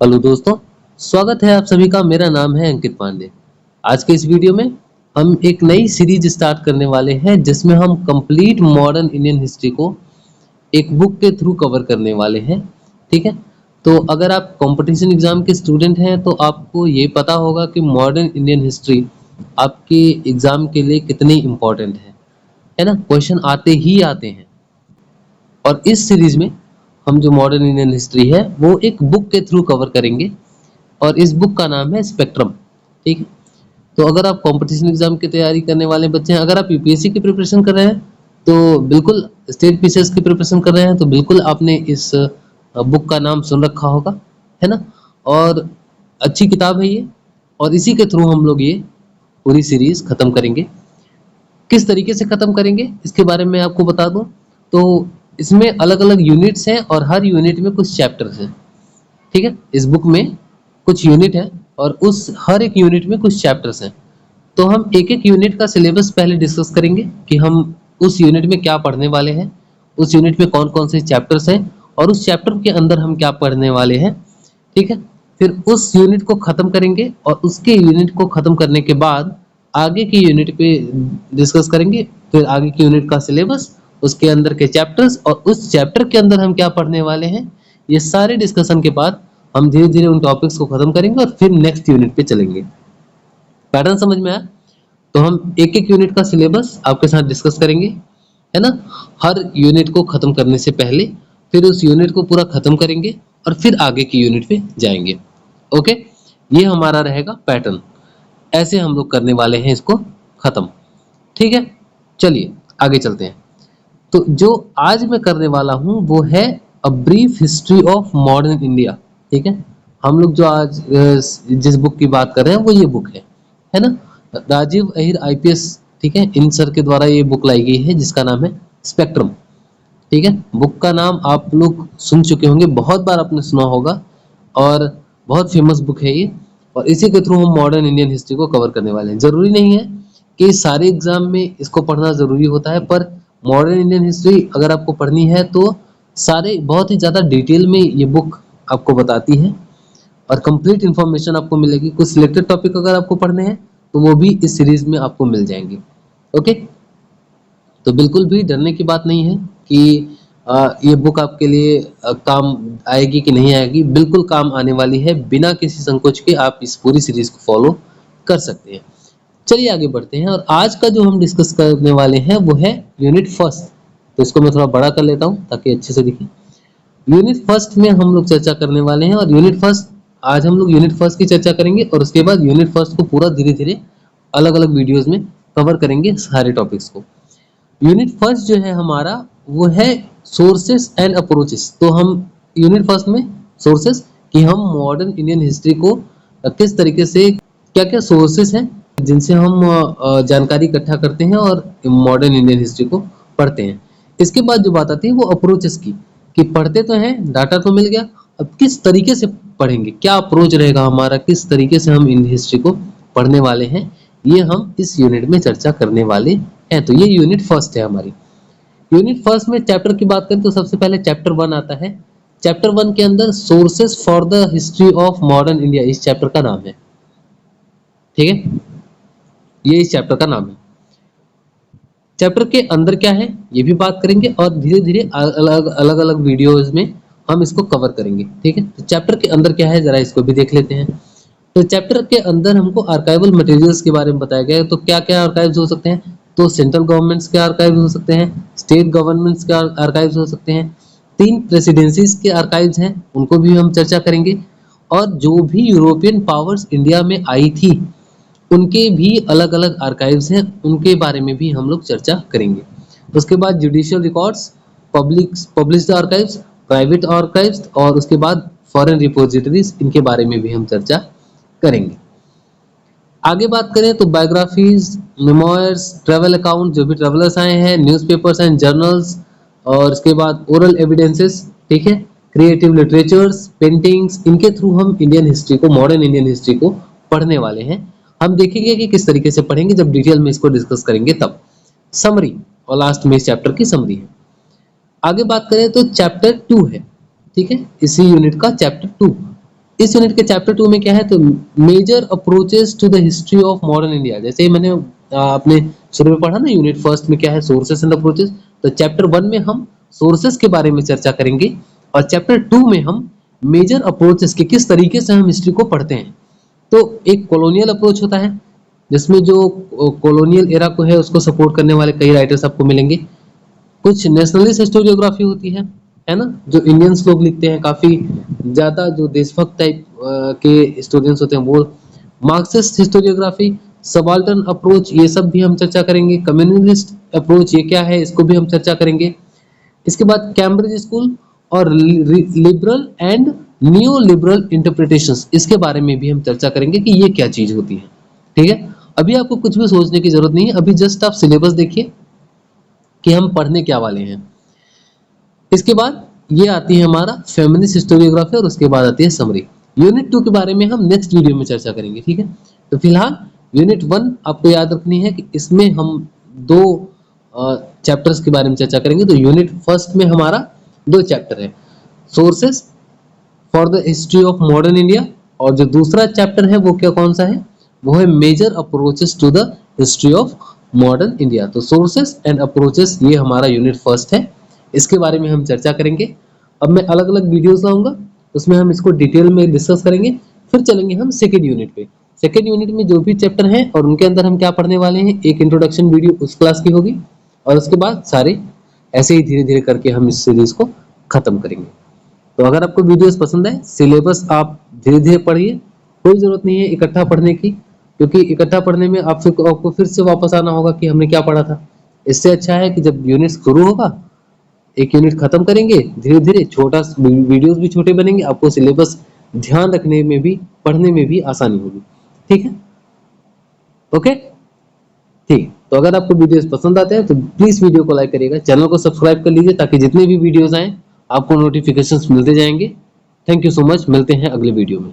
Hello दोस्तों, स्वागत है आप सभी का। मेरा नाम है अंकित पांडे। आज के इस वीडियो में हम एक नई सीरीज स्टार्ट करने वाले हैं जिसमें हम कंप्लीट मॉडर्न इंडियन हिस्ट्री को एक बुक के थ्रू कवर करने वाले हैं। ठीक है, तो अगर आप कंपटीशन एग्जाम के स्टूडेंट हैं तो आपको ये पता होगा कि मॉडर्न इंडियन हिस्ट्री आपके एग्जाम के लिए कितनी इम्पोर्टेंट है ना। क्वेश्चन आते ही आते हैं और इस सीरीज में हम जो मॉडर्न इंडियन हिस्ट्री है वो एक बुक के थ्रू कवर करेंगे और इस बुक का नाम है स्पेक्ट्रम। ठीक है, तो अगर आप कंपटीशन एग्जाम की तैयारी करने वाले बच्चे हैं, अगर आप यूपीएससी की प्रिपरेशन कर रहे हैं तो बिल्कुल, स्टेट पीसीएस की प्रिपरेशन कर रहे हैं तो बिल्कुल आपने इस बुक का नाम सुन रखा होगा, है ना। और अच्छी किताब है ये, और इसी के थ्रू हम लोग ये पूरी सीरीज खत्म करेंगे। किस तरीके से खत्म करेंगे इसके बारे में आपको बता दूं तो इसमें अलग अलग यूनिट्स हैं और हर यूनिट में कुछ चैप्टर्स हैं। ठीक है, इस बुक में कुछ यूनिट है और उस हर एक यूनिट में कुछ चैप्टर्स हैं। तो हम एक एक यूनिट का सिलेबस पहले डिस्कस करेंगे कि हम उस यूनिट में क्या पढ़ने वाले हैं, उस यूनिट में कौन कौन से चैप्टर्स हैं और उस चैप्टर के अंदर हम क्या पढ़ने वाले हैं। ठीक है, फिर उस यूनिट को खत्म करेंगे और उसके यूनिट को खत्म करने के बाद आगे की यूनिट पे डिस्कस करेंगे। फिर आगे की यूनिट का सिलेबस, उसके अंदर के चैप्टर्स और उस चैप्टर के अंदर हम क्या पढ़ने वाले हैं, ये सारे डिस्कशन के बाद हम धीरे धीरे उन टॉपिक्स को खत्म करेंगे और फिर नेक्स्ट यूनिट पे चलेंगे। पैटर्न समझ में आया? तो हम एक एक यूनिट का सिलेबस आपके साथ डिस्कस करेंगे, है ना। हर यूनिट को खत्म करने से पहले फिर उस यूनिट को पूरा खत्म करेंगे और फिर आगे की यूनिट पे जाएंगे। ओके, ये हमारा रहेगा पैटर्न। ऐसे हम लोग करने वाले हैं इसको खत्म। ठीक है, चलिए आगे चलते हैं। तो जो आज मैं करने वाला हूं वो है a brief history of modern India. ठीक है, हम लोग जो आज जिस बुक की बात कर रहे हैं वो ये बुक है ना। राजीव अहिर आईपीएस, ठीक है, इन सर के द्वारा ये बुक लाई गई है जिसका नाम है स्पेक्ट्रम। ठीक है, बुक का नाम आप लोग सुन चुके होंगे, बहुत बार आपने सुना होगा और बहुत फेमस बुक है ये। और इसी के थ्रू हम मॉडर्न इंडियन हिस्ट्री को कवर करने वाले हैं। जरूरी नहीं है कि सारे एग्जाम में इसको पढ़ना जरूरी होता है, पर मॉडर्न इंडियन हिस्ट्री अगर आपको पढ़नी है तो सारे बहुत ही ज़्यादा डिटेल में ये बुक आपको बताती है और कंप्लीट इन्फॉर्मेशन आपको मिलेगी। कुछ सिलेक्टेड टॉपिक अगर आपको पढ़ने हैं तो वो भी इस सीरीज में आपको मिल जाएंगे। ओके, तो बिल्कुल भी डरने की बात नहीं है कि ये बुक आपके लिए काम आएगी कि नहीं आएगी। बिल्कुल काम आने वाली है, बिना किसी संकोच के आप इस पूरी सीरीज को फॉलो कर सकते हैं। चलिए आगे बढ़ते हैं और आज का जो हम डिस्कस करने वाले हैं वो है यूनिट फर्स्ट। तो इसको मैं थोड़ा बड़ा कर लेता हूँ ताकि अच्छे से दिखे। यूनिट फर्स्ट में हम लोग चर्चा करने वाले हैं और यूनिट फर्स्ट, आज हम लोग यूनिट फर्स्ट की चर्चा करेंगे और उसके बाद यूनिट फर्स्ट को पूरा धीरे धीरे अलग अलग वीडियोस में कवर करेंगे सारे टॉपिक्स को। यूनिट फर्स्ट जो है हमारा वो है सोर्सेस एंड अप्रोचेस। तो हम यूनिट फर्स्ट में सोर्सेस कि हम मॉडर्न इंडियन हिस्ट्री को किस तरीके से, क्या क्या सोर्सेस हैं जिनसे हम जानकारी इकट्ठा करते हैं और मॉडर्न इंडियन हिस्ट्री को पढ़ते हैं। इसके बाद जो बात आती है वो अप्रोचेस की, कि पढ़ते तो हैं, डाटा तो मिल गया, अब किस तरीके से पढ़ेंगे, क्या अप्रोच रहेगा हमारा, किस तरीके से हम इंडियन हिस्ट्री को पढ़ने वाले हैं, ये हम इस यूनिट में चर्चा करने वाले हैं। तो ये यूनिट फर्स्ट है हमारी। यूनिट फर्स्ट में चैप्टर की बात करें तो सबसे पहले चैप्टर 1 आता है। चैप्टर 1 के अंदर sources for the history of modern India इस चैप्टर का नाम है। ठीक है, ये इस चैप्टर का नाम है। चैप्टर के अंदर क्या है ये भी बात करेंगे और धीरे धीरे अलग अलग अलग वीडियोज में हम इसको कवर करेंगे। ठीक है, तो चैप्टर के अंदर क्या है जरा इसको भी देख लेते हैं। तो चैप्टर के अंदर हमको आर्काइवल मटेरियल्स के बारे में बताया गया है। तो क्या क्या आर्काइव्स हो सकते हैं, तो सेंट्रल गवर्नमेंट्स के आर्काइव्स हो सकते हैं, स्टेट गवर्नमेंट्स के आर्काइव्स हो सकते हैं, 3 प्रेसिडेंसीज के आर्काइव्स हैं उनको भी हम चर्चा करेंगे, और जो भी यूरोपियन पावर्स इंडिया में आई थी उनके भी अलग अलग आर्काइव्स हैं, उनके बारे में भी हम लोग चर्चा करेंगे। उसके बाद judicial records, published archives, private archives और उसके बाद फॉरेन रिपोजिटरीज, इनके बारे में भी हम चर्चा करेंगे। आगे बात करें तो बायोग्राफीज, मेमोयर्स, ट्रैवल अकाउंट, जो भी ट्रैवलर्स आए हैं, न्यूज़पेपर्स एंड जर्नल्स, और इसके बाद ओरल एविडेंसेस, ठीक है, क्रिएटिव लिटरेचर्स, पेंटिंग्स, इनके थ्रू हम इंडियन हिस्ट्री को, मॉडर्न इंडियन हिस्ट्री को पढ़ने वाले हैं। हम देखेंगे कि किस तरीके से पढ़ेंगे, जब डिटेल में इसको डिस्कस करेंगे तब। समरी और लास्ट में इस चैप्टर की समरी है। आगे बात करें तो चैप्टर 2 है, ठीक है, इसी यूनिट का चैप्टर 2। इस यूनिट के चैप्टर 2 में क्या है, तो major approaches to the history of modern India. जैसे ही मैंने अपने शुरू में पढ़ा ना, यूनिट फर्स्ट में क्या है, सोर्सेस एंड अप्रोचेस, तो चैप्टर 1 में हम सोर्सेस के बारे में चर्चा करेंगे और चैप्टर 2 में हम मेजर अप्रोचेस के किस तरीके से हम हिस्ट्री को पढ़ते हैं। तो एक कॉलोनियल अप्रोच होता है जिसमें जो कॉलोनियल एरा को है उसको सपोर्ट करने वाले कई राइटर्स आपको मिलेंगे। कुछ नेशनलिस्ट हिस्टोरियोग्राफी होती है ना, जो इंडियंस लोग लिखते हैं, काफी ज्यादा जो देशभक्त टाइप के हिस्टोरियंस होते हैं वो। मार्क्सिस्ट हिस्टोरियोग्राफी, सबाल्टर्न अप्रोच, ये सब भी हम चर्चा करेंगे। कम्युनलिस्ट अप्रोच ये क्या है, इसको भी हम चर्चा करेंगे। इसके बाद कैम्ब्रिज स्कूल और liberal and new liberal interpretations, इसके बारे में भी हम चर्चा करेंगे कि ये क्या चीज होती है। ठीक है, अभी आपको कुछ भी सोचने की जरूरत नहीं है, अभी जस्ट आप सिलेबस देखिए कि हम पढ़ने क्या वाले हैं। इसके बाद ये आती है हमारा फेमिनिस्ट हिस्टोरियोग्राफी और उसके बाद आती है समरी। यूनिट 2 के बारे में हम नेक्स्ट वीडियो में चर्चा करेंगे। ठीक है, तो फिलहाल यूनिट 1 आपको याद रखनी है कि इसमें हम 2 चैप्टर्स के बारे में चर्चा करेंगे। तो यूनिट फर्स्ट में हमारा 2 चैप्टर है, sources for the history of modern India, और जो दूसरा चैप्टर है वो क्या कौन सा है, वो है major approaches to the history of modern India. तो सोर्सेस एंड अप्रोचेस ये हमारा यूनिट फर्स्ट है, इसके बारे में हम चर्चा करेंगे। अब मैं अलग अलग वीडियोस लाऊंगा, उसमें हम इसको डिटेल में डिस्कस करेंगे। फिर चलेंगे हम सेकेंड यूनिट पे। सेकेंड यूनिट में जो भी चैप्टर हैं और उनके अंदर हम क्या पढ़ने वाले हैं, एक इंट्रोडक्शन वीडियो उस क्लास की होगी और उसके बाद सारे ऐसे ही धीरे धीरे करके हम इस सीरीज को खत्म करेंगे। तो अगर आपको वीडियोस पसंद आए, सिलेबस आप धीरे धीरे पढ़िए, कोई जरूरत नहीं है इकट्ठा पढ़ने की, क्योंकि इकट्ठा पढ़ने में आपको फिर से वापस आना होगा कि हमने क्या पढ़ा था। इससे अच्छा है कि जब यूनिट शुरू होगा, एक यूनिट खत्म करेंगे धीरे धीरे, छोटा वीडियोस भी छोटे बनेंगे, आपको सिलेबस ध्यान रखने में भी पढ़ने में भी आसानी होगी। ठीक है, ओके, ठीक। तो अगर आपको वीडियोस पसंद आते हैं तो प्लीज वीडियो को लाइक करिएगा, चैनल को सब्सक्राइब कर लीजिए ताकि जितने भी वीडियोस आए आपको नोटिफिकेशंस मिलते जाएंगे। थैंक यू सो मच, मिलते हैं अगले वीडियो में।